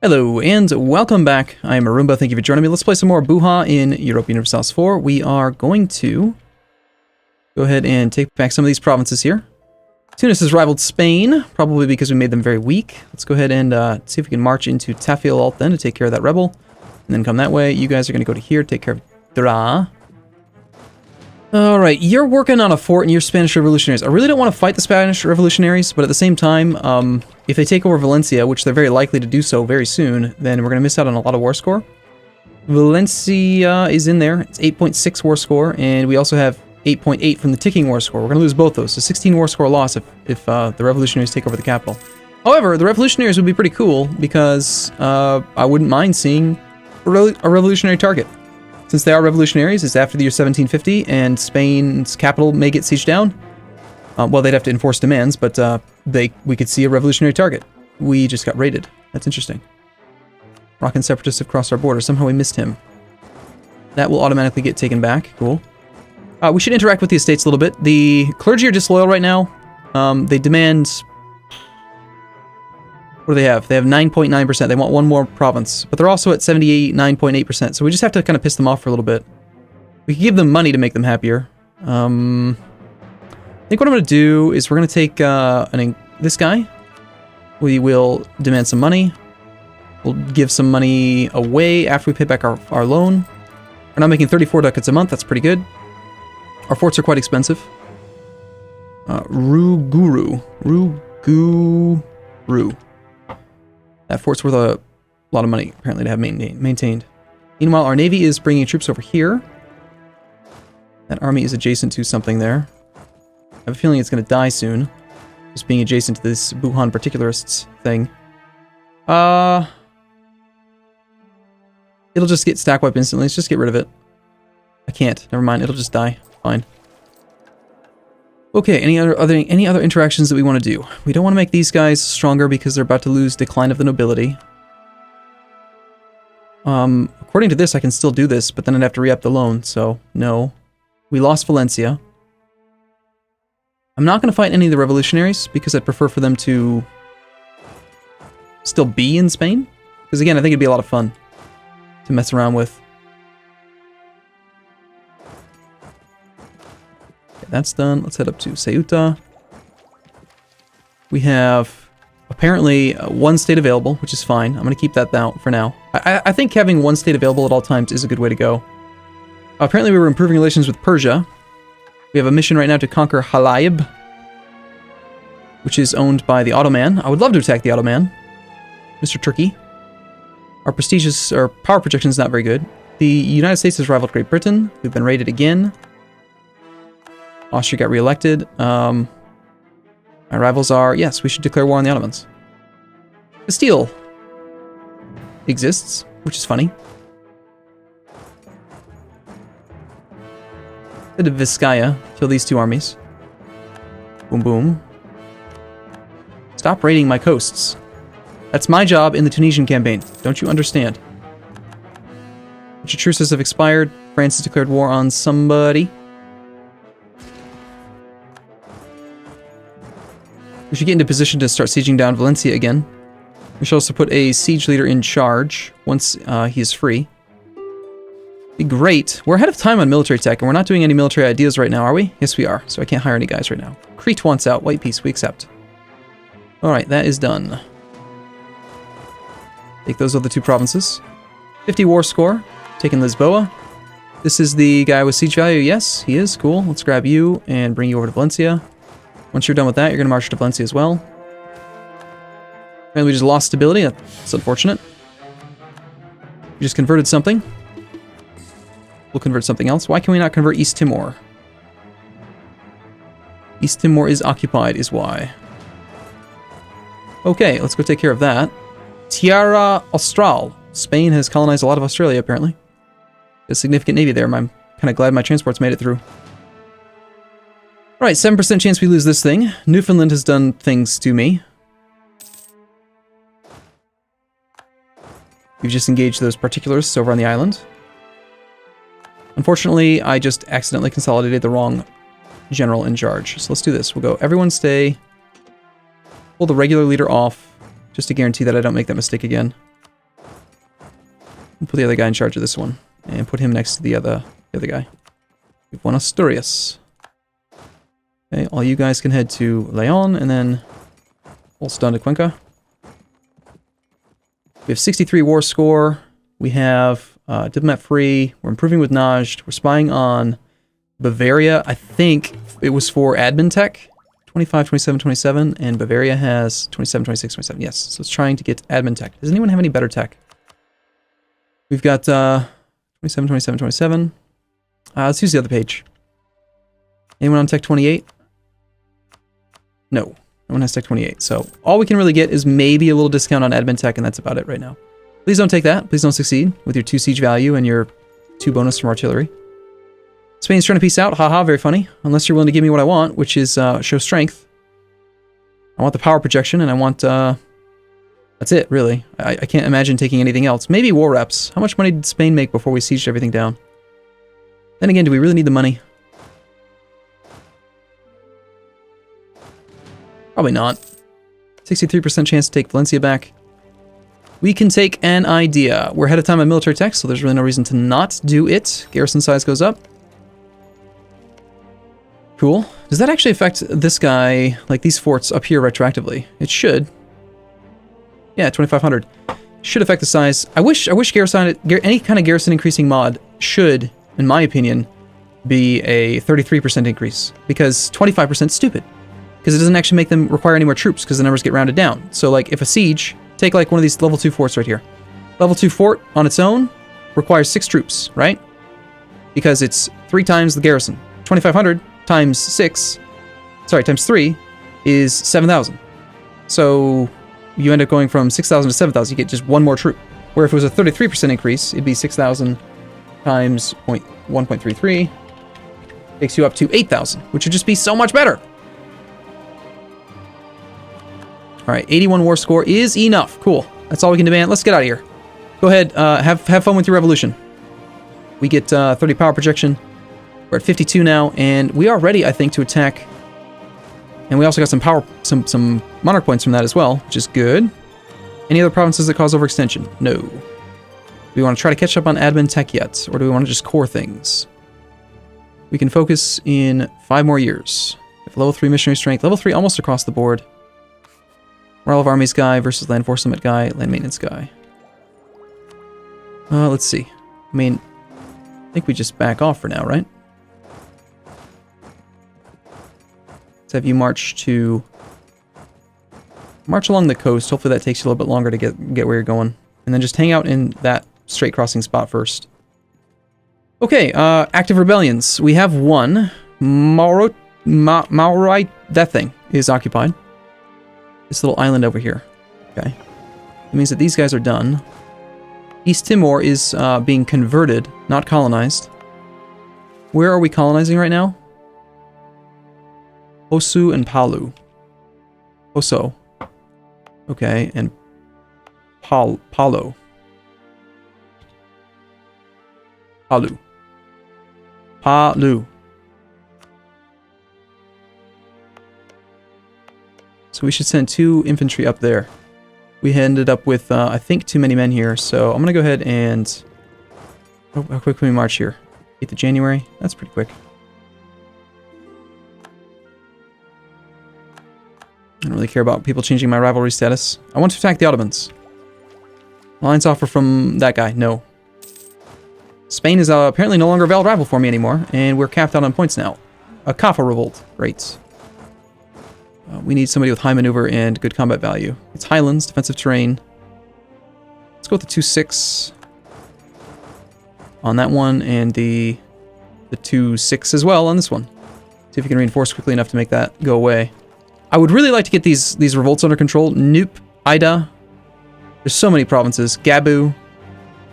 Hello and welcome back. I am Arumba. Thank you for joining me. Let's play some more Buha in Europa Universalis IV. We are going to go ahead and take back some of these provinces here. Tunis has rivaled Spain, probably because we made them very weak. Let's go ahead and see if we can march into Quill18 then to take care of that rebel. And then come that way. You guys are going to go to here, take care of Dra. Alright, you're working on a fort and you're Spanish revolutionaries. I really don't want to fight the Spanish revolutionaries, but at the same time, if they take over Valencia, which they're very likely to do so very soon, then we're going to miss out on a lot of war score. Valencia is in there. It's 8.6 war score, and we also have 8.8 from the ticking war score. We're going to lose both those, so 16 war score loss if the revolutionaries take over the capital. However, the revolutionaries would be pretty cool because I wouldn't mind seeing a revolutionary target. Since they are revolutionaries, it's after the year 1750, and Spain's capital may get sieged down. Well, they'd have to enforce demands, but we could see a revolutionary target. We just got raided. That's interesting. Moroccan separatists have crossed our border. Somehow we missed him. That will automatically get taken back. Cool. We should interact with the estates a little bit. The clergy are disloyal right now. They demand... What do they have? They have 9.9%. They want one more province. But they're also at 79.8%. So we just have to kind of piss them off for a little bit. We can give them money to make them happier. I think what I'm going to do is we're going to take this guy. We will demand some money. We'll give some money away after we pay back our loan. We're now making 34 ducats a month. That's pretty good. Our forts are quite expensive. Ruguru. That fort's worth a lot of money, apparently, to have maintained. Meanwhile, our navy is bringing troops over here. That army is adjacent to something there. I have a feeling it's going to die soon. Just being adjacent to this Buhan particularists thing. It'll just get stack wiped instantly. Let's just get rid of it. I can't. Never mind. It'll just die. Fine. Okay, any other interactions that we want to do? We don't want to make these guys stronger because they're about to lose decline of the nobility. According to this, I can still do this, but then I'd have to re-up the loan, so no. We lost Valencia. I'm not going to fight any of the revolutionaries because I'd prefer for them to still be in Spain. Because again, I think it'd be a lot of fun to mess around with. That's done. Let's head up to Ceuta. We have apparently one state available, which is fine. I'm going to keep that down for now. I think having one state available at all times is a good way to go. Apparently we were improving relations with Persia. We have a mission right now to conquer Halab, which is owned by the Ottoman. I would love to attack the Ottoman. Mr. Turkey. Our power projection is not very good. The United States has rivaled Great Britain. We've been raided again. Austria got re-elected. My rivals are... Yes, we should declare war on the Ottomans. Castile exists, which is funny. Bit of Vizcaya. Kill these two armies. Boom, boom. Stop raiding my coasts. That's my job in the Tunisian campaign. Don't you understand? Which truces have expired. France has declared war on somebody. We should get into position to start sieging down Valencia again. We should also put a siege leader in charge once he is free. Be great. We're ahead of time on military tech, and we're not doing any military ideas right now, are we? Yes, we are. So I can't hire any guys right now. Crete wants out. White peace. We accept. Alright, that is done. Take those other two provinces. 50 war score. Taking Lisboa. This is the guy with siege value. Yes, he is. Cool. Let's grab you and bring you over to Valencia. Once you're done with that, you're going to march to Valencia as well. And we just lost stability. That's unfortunate. We just converted something. We'll convert something else. Why can we not convert East Timor? East Timor is occupied, is why. Okay, let's go take care of that. Tierra Austral. Spain has colonized a lot of Australia, apparently. A significant navy there. I'm kind of glad my transports made it through. Alright, 7% chance we lose this thing. Newfoundland has done things to me. We've just engaged those particularists over on the island. Unfortunately, I just accidentally consolidated the wrong general in charge. So let's do this. We'll go, everyone stay. Pull the regular leader off, just to guarantee that I don't make that mistake again. We'll put the other guy in charge of this one. And put him next to the other guy. We've won Asturias. Okay, all you guys can head to Leon, and then also down to Cuenca. We have 63 war score. We have diplomat free. We're improving with Najd. We're spying on Bavaria. I think it was for admin tech. 25, 27, 27. And Bavaria has 27, 26, 27. Yes, so it's trying to get admin tech. Does anyone have any better tech? We've got 27, 27, 27. Let's use the other page. Anyone on tech 28? No. No one has tech 28. So all we can really get is maybe a little discount on admin tech, and that's about it right now. Please don't take that. Please don't succeed with your 2 siege value and your 2 bonus from artillery. Spain's trying to peace out. Haha, very funny. Unless you're willing to give me what I want, which is show strength. I want the power projection, and I want... that's it, really. I can't imagine taking anything else. Maybe war reps. How much money did Spain make before we sieged everything down? Then again, do we really need the money? Probably not. 63% chance to take Valencia back. We can take an idea. We're ahead of time on military tech, so there's really no reason to not do it. Garrison size goes up. Cool. Does that actually affect this guy, like these forts up here retroactively? It should. Yeah, 2,500. Should affect the size. I wish garrison, any kind of garrison increasing mod should, in my opinion, be a 33% increase. Because 25% is stupid. Because it doesn't actually make them require any more troops, because the numbers get rounded down. So, like, if a siege, take, like, one of these level 2 forts right here. Level 2 fort, on its own, requires 6 troops, right? Because it's 3 times the garrison. 2,500 times 6, sorry, times 3 is 7,000. So, you end up going from 6,000 to 7,000, you get just 1 more troop. Where if it was a 33% increase, it'd be 6,000 times 1.33, takes you up to 8,000, which would just be so much better. Alright, 81 war score is enough. Cool. That's all we can demand. Let's get out of here. Go ahead, have fun with your revolution. We get 30 power projection. We're at 52 now, and we are ready, I think, to attack. And we also got some power, some monarch points from that as well, which is good. Any other provinces that cause overextension? No. Do we want to try to catch up on admin tech yet, or do we want to just core things? We can focus in 5 more years. We have level 3 missionary strength, level 3 almost across the board. Morale of armies guy versus land force limit guy, land maintenance guy. Let's see. I mean, I think we just back off for now, right? Let's have you march along the coast. Hopefully that takes you a little bit longer to get where you're going. And then just hang out in that straight crossing spot first. Okay, active rebellions. We have one. Maurite, that thing is occupied. This little island over here. Okay. It means that these guys are done. East Timor is being converted, not colonized. Where are we colonizing right now? Hosu and Palu. Hoso. Okay, and Palo. Palu. Palu. So we should send 2 infantry up there. We ended up with, I think, too many men here, so I'm going to go ahead and... Oh, how quick can we march here? 8th of January? That's pretty quick. I don't really care about people changing my rivalry status. I want to attack the Ottomans. Alliance offer from that guy. No. Spain is apparently no longer a valid rival for me anymore, and we're capped out on points now. A Kaffa revolt. Great. We need somebody with high maneuver and good combat value. It's highlands, defensive terrain. Let's go with the 2-6 on that one, and the 2-6 as well on this one. See if we can reinforce quickly enough to make that go away. I would really like to get these revolts under control. Nup, Ida. There's so many provinces. Gabu.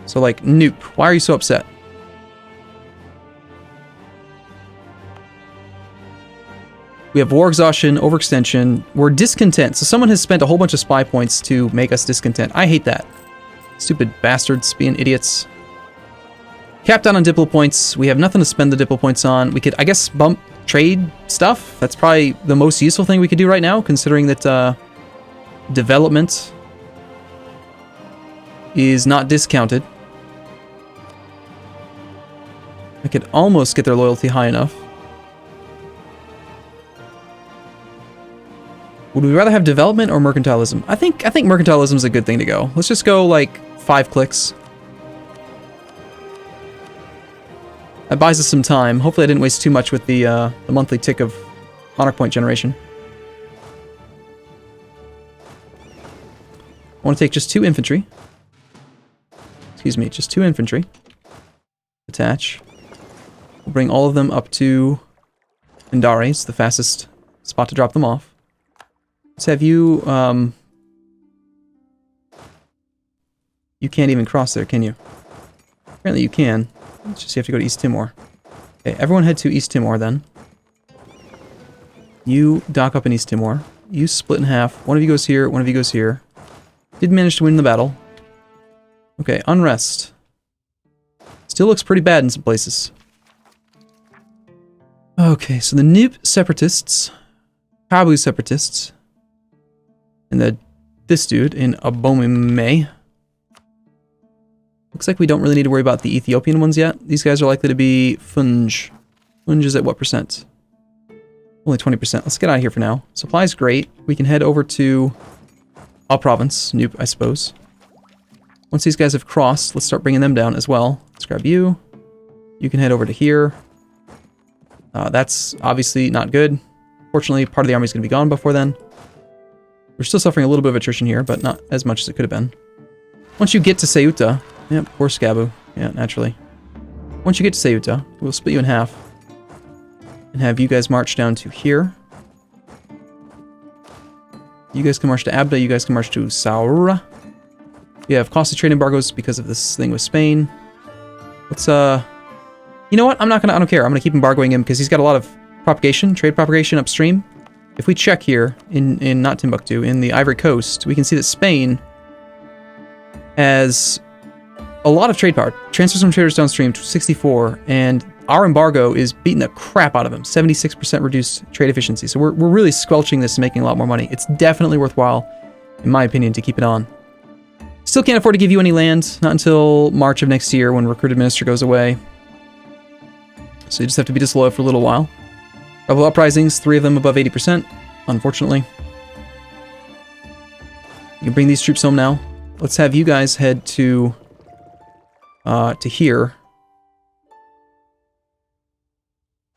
So, like, Nup. Why are you so upset? We have war exhaustion, overextension. We're discontent. So someone has spent a whole bunch of spy points to make us discontent. I hate that. Stupid bastards being idiots. Capped out on diplo points. We have nothing to spend the diplo points on. We could, I guess, bump trade stuff. That's probably the most useful thing we could do right now, considering that development is not discounted. I could almost get their loyalty high enough. Would we rather have development or mercantilism? I think mercantilism is a good thing to go. Let's just go like 5 clicks. That buys us some time. Hopefully I didn't waste too much with the monthly tick of monarch point generation. I want to take just 2 infantry. Excuse me, just 2 infantry. Attach. We'll bring all of them up to Indari. It's the fastest spot to drop them off. Let's have you, you can't even cross there, can you? Apparently you can. It's just you have to go to East Timor. Okay, everyone head to East Timor then. You dock up in East Timor. You split in half. One of you goes here, one of you goes here. Did manage to win the battle. Okay, unrest. Still looks pretty bad in some places. Okay, so the Nib separatists, Kabu separatists, and this dude in Abomime. Looks like we don't really need to worry about the Ethiopian ones yet. These guys are likely to be Funj. Funj is at what percent? Only 20%. Let's get out of here for now. Supply's great. We can head over to a province, Noob, I suppose. Once these guys have crossed, let's start bringing them down as well. Let's grab you. You can head over to here. That's obviously not good. Fortunately, part of the army is going to be gone before then. We're still suffering a little bit of attrition here, but not as much as it could have been. Once you get to Ceuta... Yep, poor Scabu. Yeah, naturally. Once you get to Ceuta, we'll split you in half. And have you guys march down to here. You guys can march to Abda, you guys can march to Saura. We have costly trade embargoes because of this thing with Spain. Let's, you know what? I don't care. I'm gonna keep embargoing him because he's got a lot of propagation, trade propagation upstream. If we check here, in not Timbuktu, in the Ivory Coast, we can see that Spain has a lot of trade power. Transfers from traders downstream to 64, and our embargo is beating the crap out of them. 76% reduced trade efficiency. So we're really squelching this and making a lot more money. It's definitely worthwhile, in my opinion, to keep it on. Still can't afford to give you any land, not until March of next year when Recruited Minister goes away. So you just have to be disloyal for a little while. Rebel uprisings, 3 of them above 80%, unfortunately. You can bring these troops home now. Let's have you guys head to here.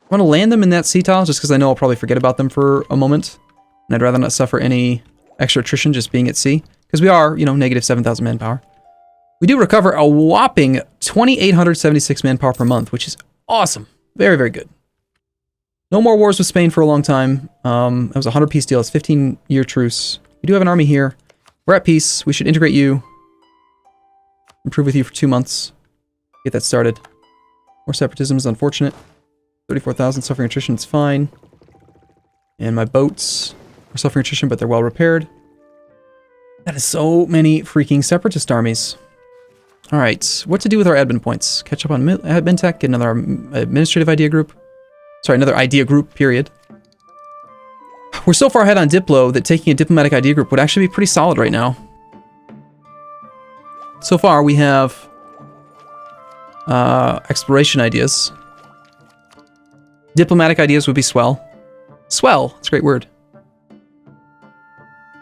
I want to land them in that sea tile just because I know I'll probably forget about them for a moment. And I'd rather not suffer any extra attrition just being at sea. Because we are, you know, negative 7,000 manpower. We do recover a whopping 2,876 manpower per month, which is awesome. Very, very good. No more wars with Spain for a long time. That was a 100 peace deal. It's 15-year truce. We do have an army here. We're at peace. We should integrate you. Improve with you for 2 months. Get that started. More separatism is unfortunate. 34,000 suffering attrition. It's fine. And my boats are suffering attrition, but they're well repaired. That is so many freaking separatist armies. All right, what to do with our admin points? Catch up on admin tech, get another administrative idea group. Sorry, another idea group, period. We're so far ahead on Diplo that taking a diplomatic idea group would actually be pretty solid right now. So far, we have exploration ideas. Diplomatic ideas would be swell. Swell, that's a great word.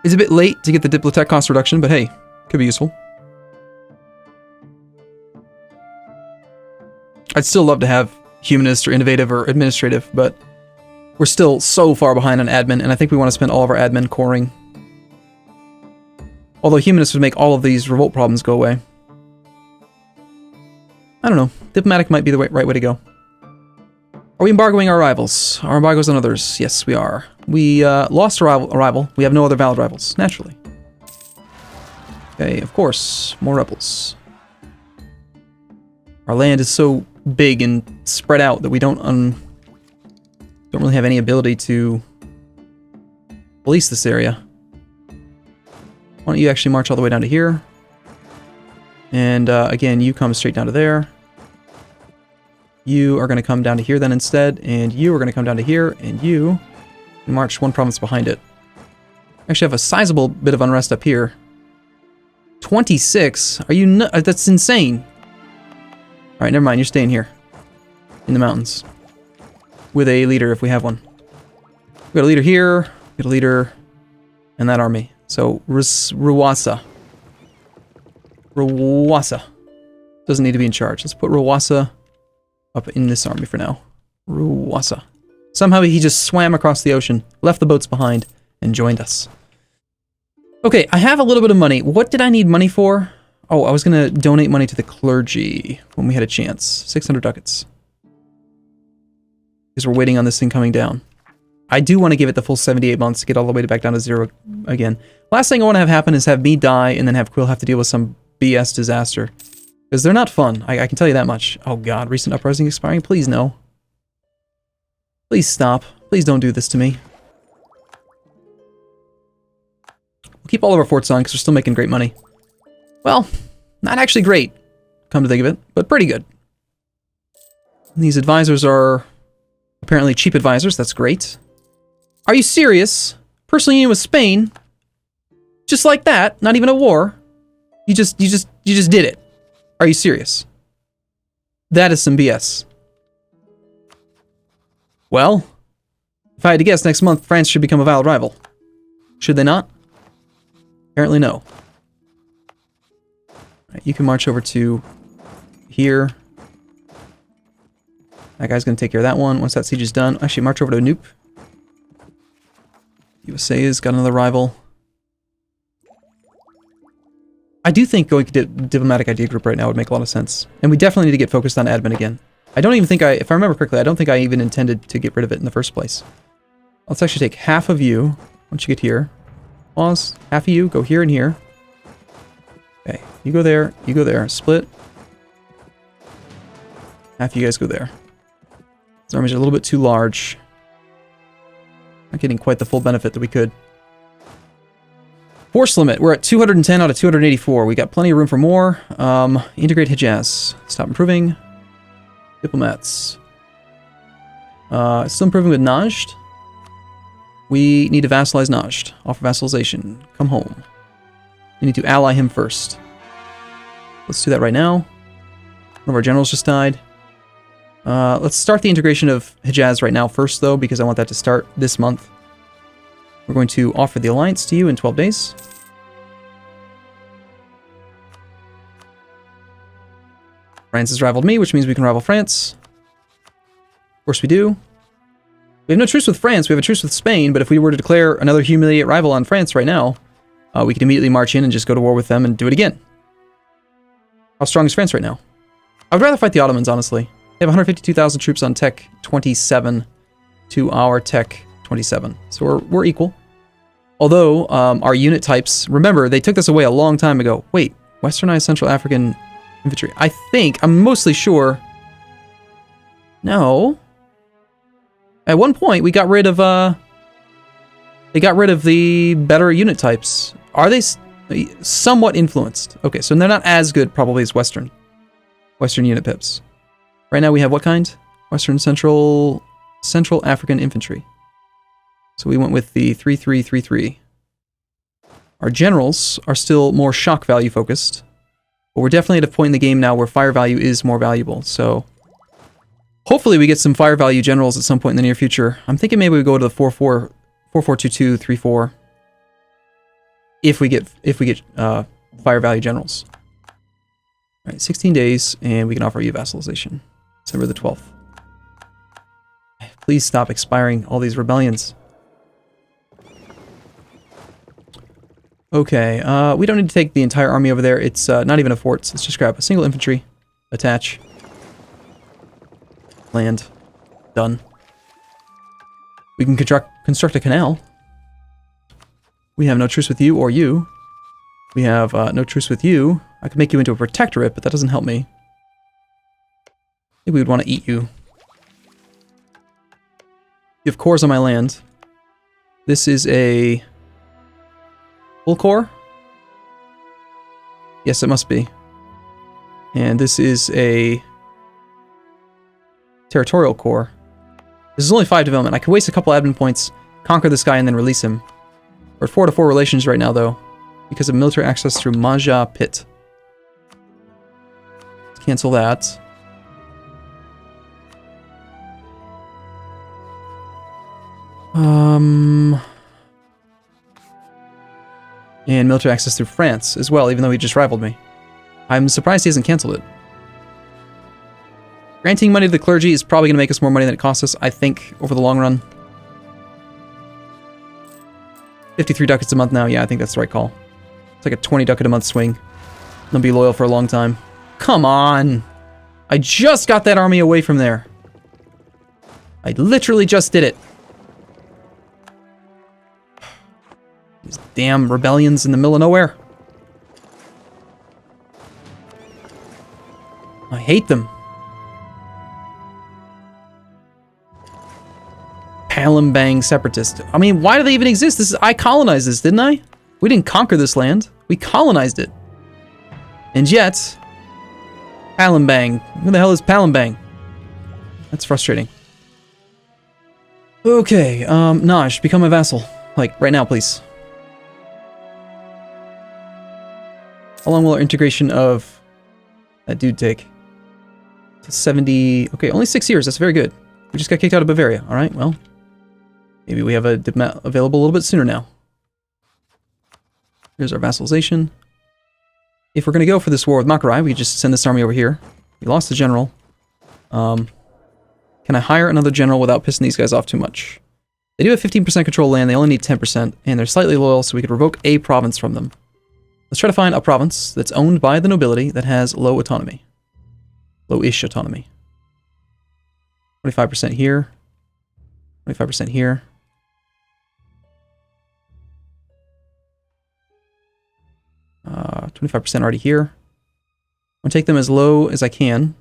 It's a bit late to get the Diplotech cost reduction, but hey, could be useful. I'd still love to have humanist or innovative or administrative, but we're still so far behind on admin, and I think we want to spend all of our admin coring. Although humanist would make all of these revolt problems go away. I don't know. Diplomatic might be the right way to go. Are we embargoing our rivals? Our embargoes on others? Yes, we are. We lost a rival. We have no other valid rivals, naturally. Okay, of course, more rebels. Our land is so big and spread out that we don't really have any ability to police this area. Why don't you actually march all the way down to here? And again, you come straight down to there. You are going to come down to here then instead, and you are going to come down to here, and you march 1 province behind it. Actually have a sizable bit of unrest up here. 26? Are you that's insane. Alright, never mind, you're staying here. in the mountains. With a leader, if we have one. We got a leader here, we got a leader in that army. So, Ruwasa. Ruwasa. Doesn't need to be in charge. Let's put Ruwasa up in this army for now. Ruwasa. Somehow he just swam across the ocean, left the boats behind, and joined us. Okay, I have a little bit of money. What did I need money for? Oh, I was going to donate money to the clergy when we had a chance. 600 ducats. Because we're waiting on this thing coming down. I do want to give it the full 78 months to get all the way back down to 0 again. Last thing I want to have happen is have me die and then have Quill have to deal with some BS disaster. Because they're not fun. I can tell you that much. Oh god, recent uprising expiring? Please no. Please stop. Please don't do this to me. We'll keep all of our forts on because we're still making great money. Well, not actually great, come to think of it, but pretty good. And these advisors are apparently cheap advisors. That's great. Are you serious? Personal union with Spain? Just like that? Not even a war? You just did it. Are you serious? That is some BS. Well, if I had to guess, next month France should become a valid rival. Should they not? Apparently no. Right, you can march over to here. That guy's going to take care of that one once that siege is done. Actually, march over to Anoop. USA has got another rival. I do think going to diplomatic idea group right now would make a lot of sense. And we definitely need to get focused on admin again. I don't even think if I remember correctly, I don't think I even intended to get rid of it in the first place. Let's actually take half of you once you get here. Pause. Half of you, go here and here. Okay, you go there, split. Half of you guys go there. These armies are a little bit too large. Not getting quite the full benefit that we could. Force limit, we're at 210 out of 284. We got plenty of room for more. Integrate Hijaz. Stop improving. Diplomats. Still improving with Najd. We need to vassalize Najd. Offer vassalization. Come home. We need to ally him first. Let's do that right now. One of our generals just died. Let's start the integration of Hijaz right now first, though, because I want that to start this month. We're going to offer the alliance to you in 12 days. France has rivaled me, which means we can rival France. Of course we do. We have no truce with France, we have a truce with Spain, but if we were to declare another humiliate rival on France right now, we could immediately march in and just go to war with them and do it again. How strong is France right now? I would rather fight the Ottomans, honestly. They have 152,000 troops on Tech 27 to our Tech 27. So we're equal. Although, our unit types... Remember, they took this away a long time ago. Wait, Westernized Central African Infantry. I'm mostly sure... No. At one point, we got rid of, they got rid of the better unit types. Are they somewhat influenced? Okay, so they're not as good, probably, as Western unit pips. Right now we have what kind? Western Central African Infantry. So we went with the 3333. Our generals are still more shock value focused, but we're definitely at a point in the game now where fire value is more valuable, so... Hopefully we get some fire value generals at some point in the near future. I'm thinking maybe we go to the 4422, 34. If we get fire value generals. Alright, 16 days, and we can offer you vassalization. December the 12th. Please stop expiring all these rebellions. Okay, we don't need to take the entire army over there. It's not even a fort, so let's just grab a single infantry. Attach. Land. Done. We can construct a canal. We have no truce with you or you. We have no truce with you. I could make you into a protectorate, but that doesn't help me. I think we would want to eat you. You have cores on my land. This is a... full core? Yes, it must be. And this is a... territorial core. This is only 5 development. I could waste a couple admin points, conquer this guy, and then release him. We're at 4-4 relations right now, though, because of military access through Maja Pit. Let's cancel that. And military access through France as well, even though he just rivaled me. I'm surprised he hasn't canceled it. Granting money to the clergy is probably going to make us more money than it costs us, I think, over the long run. 53 ducats a month now. Yeah, I think that's the right call. It's like a 20 ducat a month swing. I'll be loyal for a long time. Come on! I just got that army away from there. I literally just did it. These damn rebellions in the middle of nowhere. I hate them. Palembang separatist. I mean, why do they even exist? I colonized this, didn't I? We didn't conquer this land. We colonized it. And yet, Palembang. Who the hell is Palembang? That's frustrating. Okay, Naj, become a vassal. Like, right now, please. How long will our integration of that dude take? 70... Okay, only 6 years. That's very good. We just got kicked out of Bavaria. Alright, well. Maybe we have a diplomat available a little bit sooner now. Here's our vassalization. If we're going to go for this war with Makarai, we could just send this army over here. We lost the general. Can I hire another general without pissing these guys off too much? They do have 15% control land. They only need 10%. And they're slightly loyal, so we could revoke a province from them. Let's try to find a province that's owned by the nobility that has low autonomy. Low-ish autonomy. 25% here. 25% here. 25% already here. I'm going to take them as low as I can.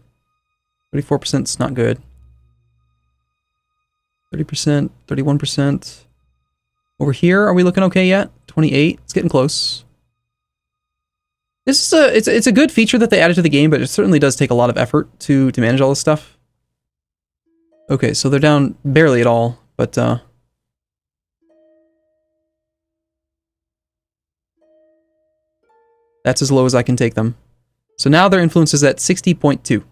34% is not good. 30%, 31%. Over here, are we looking okay yet? 28, it's getting close. This is it's a good feature that they added to the game, but it certainly does take a lot of effort to manage all this stuff. Okay, so they're down barely at all, but that's as low as I can take them. So now their influence is at 60.2.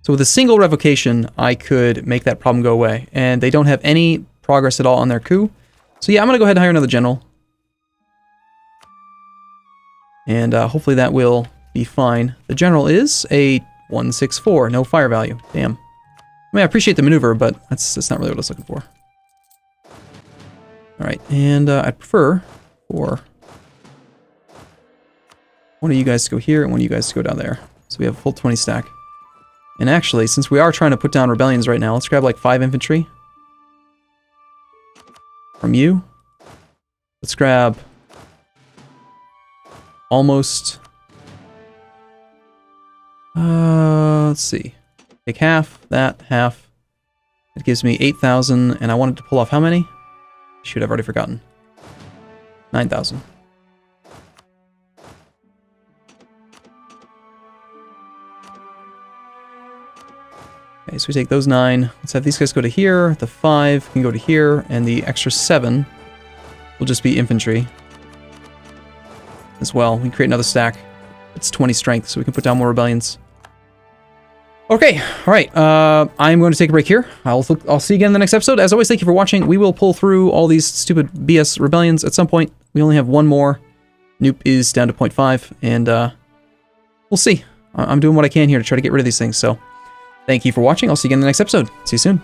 So with a single revocation, I could make that problem go away. And they don't have any progress at all on their coup. So yeah, I'm going to go ahead and hire another general. And hopefully that will be fine. The general is a 164, no fire value. Damn. I mean, I appreciate the maneuver, but that's not really what I was looking for. Alright, and I'd prefer for one of you guys to go here and one of you guys to go down there. So we have a full 20 stack. And actually, since we are trying to put down rebellions right now, let's grab like 5 infantry. From you. Let's grab almost... let's see. Take half, that, half. It gives me 8,000, and I wanted to pull off how many? Shoot, I've already forgotten. 9,000. Okay, so we take those 9. Let's have these guys go to here. The 5 can go to here, and the extra 7 will just be infantry as well. We can create another stack. It's 20 strength, so we can put down more rebellions. Okay, alright, I'm going to take a break here. I'll see you again in the next episode. As always, thank you for watching. We will pull through all these stupid BS rebellions at some point. We only have one more. Noop is down to 0.5, and we'll see. I'm doing what I can here to try to get rid of these things, so thank you for watching. I'll see you again in the next episode. See you soon.